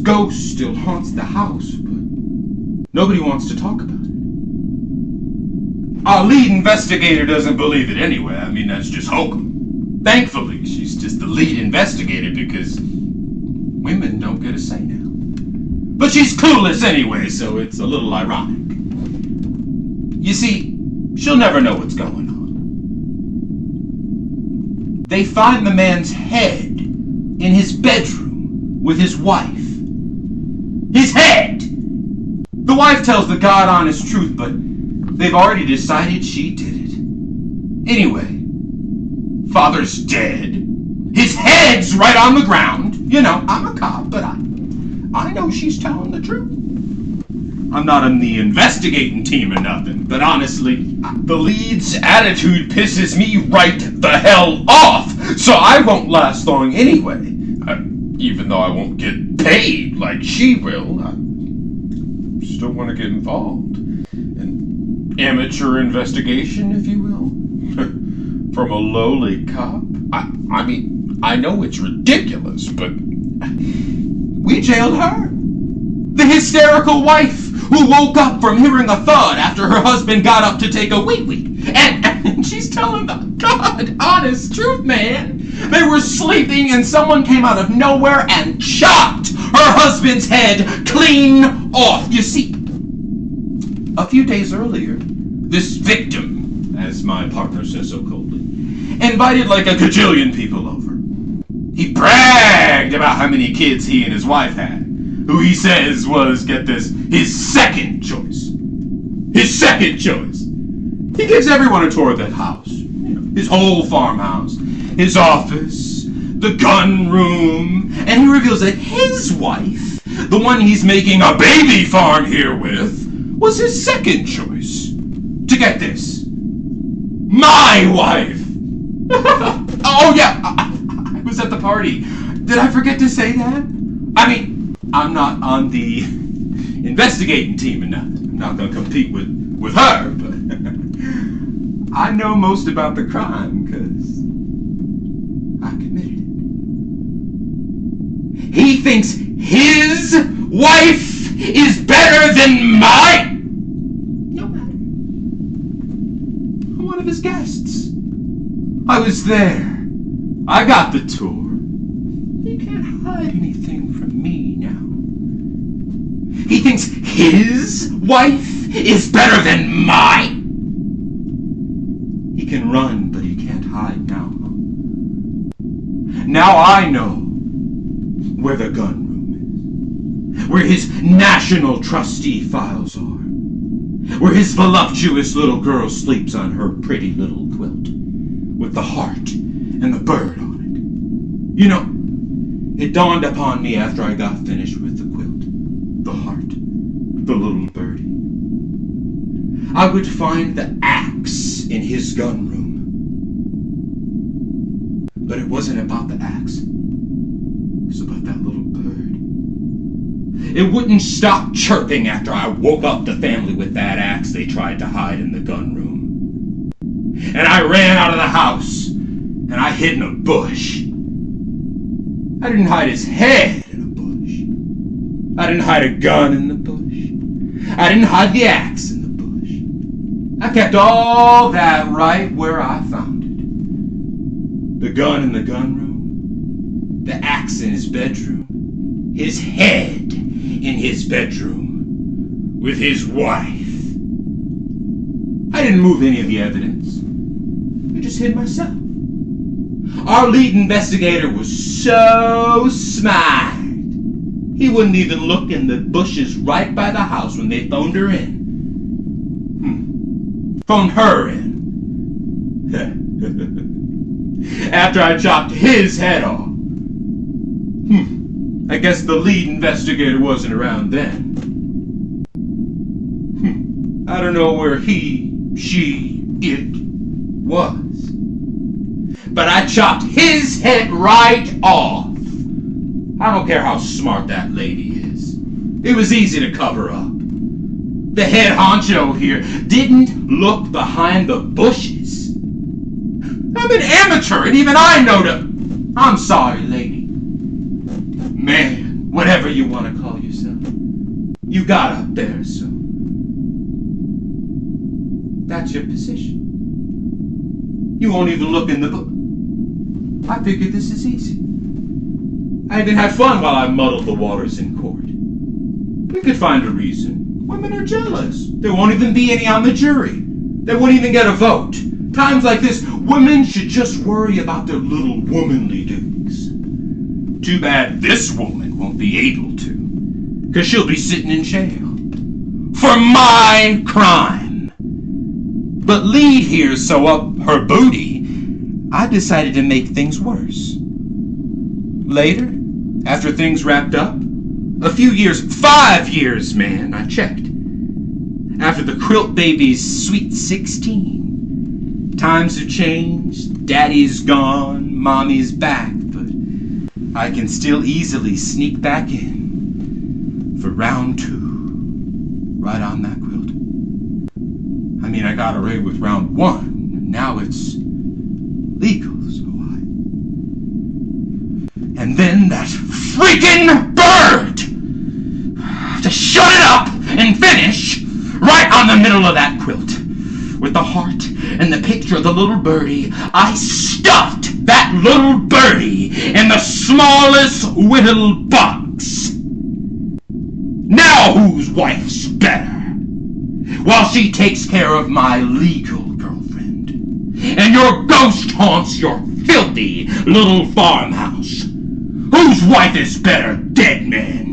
ghost still haunts the house, but nobody wants to talk about it. Our lead investigator doesn't believe it anyway. I mean, that's just hokum. Thankfully, she's just the lead investigator because women don't get a say now. But she's clueless anyway, so it's a little ironic. You see, she'll never know what's going on. They find the man's head in his bedroom with his wife. His head! The wife tells the God-honest truth, but they've already decided she did it. Anyway, father's dead. His head's right on the ground. You know, I'm a cop, but I know she's telling the truth. I'm not on the investigating team or nothing, but honestly, the lead's attitude pisses me right the hell off, so I won't last long anyway. Even though I won't get paid like she will, I still want to get involved. An amateur investigation, if you will. From a lowly cop. I mean, I know it's ridiculous, but we jailed her. The hysterical wife who woke up from hearing a thud after her husband got up to take a wee-wee. And she's telling the God-honest truth, man. They were sleeping and someone came out of nowhere and chopped her husband's head clean off. You see, a few days earlier, this victim, as my partner says so coldly, invited like a gajillion people over. He bragged about how many kids he and his wife had, who he says was, get this, his second choice. His second choice. He gives everyone a tour of that house. His whole farmhouse, his office, the gun room, and he reveals that his wife, the one he's making a baby farm here with, was his second choice. To get this, my wife! Oh yeah, I was at the party. Did I forget to say that? I mean, I'm not on the investigating team or nothing. I'm not going to compete with her, but I know most about the crime because I committed it. He thinks his wife is better than mine. No matter. I'm one of his guests. I was there. I got the tour. You can't hide anything from me now. He thinks his wife is better than mine. He can run, but he can't hide now. Now I know where the gun room is, where his national trustee files are, where his voluptuous little girl sleeps on her pretty little quilt, with the heart and the bird on it. You know, it dawned upon me after I got finished with the quilt, the heart, the little birdie. I would find the axe in his gun room. But it wasn't about the axe. It was about that little bird. It wouldn't stop chirping after I woke up the family with that axe they tried to hide in the gun room. And I ran out of the house, and I hid in a bush. I didn't hide his head in a bush. I didn't hide a gun in the bush. I didn't hide the axe in the bush. I kept all that right where I found it. The gun in the gun room, the axe in his bedroom, his head in his bedroom, with his wife. I didn't move any of the evidence. I just hid myself. Our lead investigator was so smart. He wouldn't even look in the bushes right by the house when they phoned her in. Phoned her in. After I chopped his head off. I guess the lead investigator wasn't around then. I don't know where he, she, it was. But I chopped his head right off. I don't care how smart that lady is. It was easy to cover up. The head honcho here didn't look behind the bushes. I'm an amateur, and even I know that. I'm sorry, lady. Man, whatever you want to call yourself. You got up there, so that's your position. You won't even look in the book. I figured this is easy. I even had fun while I muddled the waters in court. We could find a reason. Women are jealous. There won't even be any on the jury. They won't even get a vote. Times like this, women should just worry about their little womanly duties. Too bad this woman won't be able to, because she'll be sitting in jail for my crime. But Lead here's so up her booty, I decided to make things worse. Later, after things wrapped up, a few years, 5 years, man, I checked. After the quilt baby's sweet 16. Times have changed, daddy's gone, mommy's back, but I can still easily sneak back in for round 2, right on that quilt. I mean, I got away with round 1, and now it's legal, so and then that freaking bird! To shut it up and finish right on the middle of that quilt. With the heart and the picture of the little birdie, I stuffed that little birdie in the smallest little box. Now whose wife's better? While she takes care of my legal girlfriend, and your ghost haunts your filthy little farmhouse. Whose wife is better, dead man?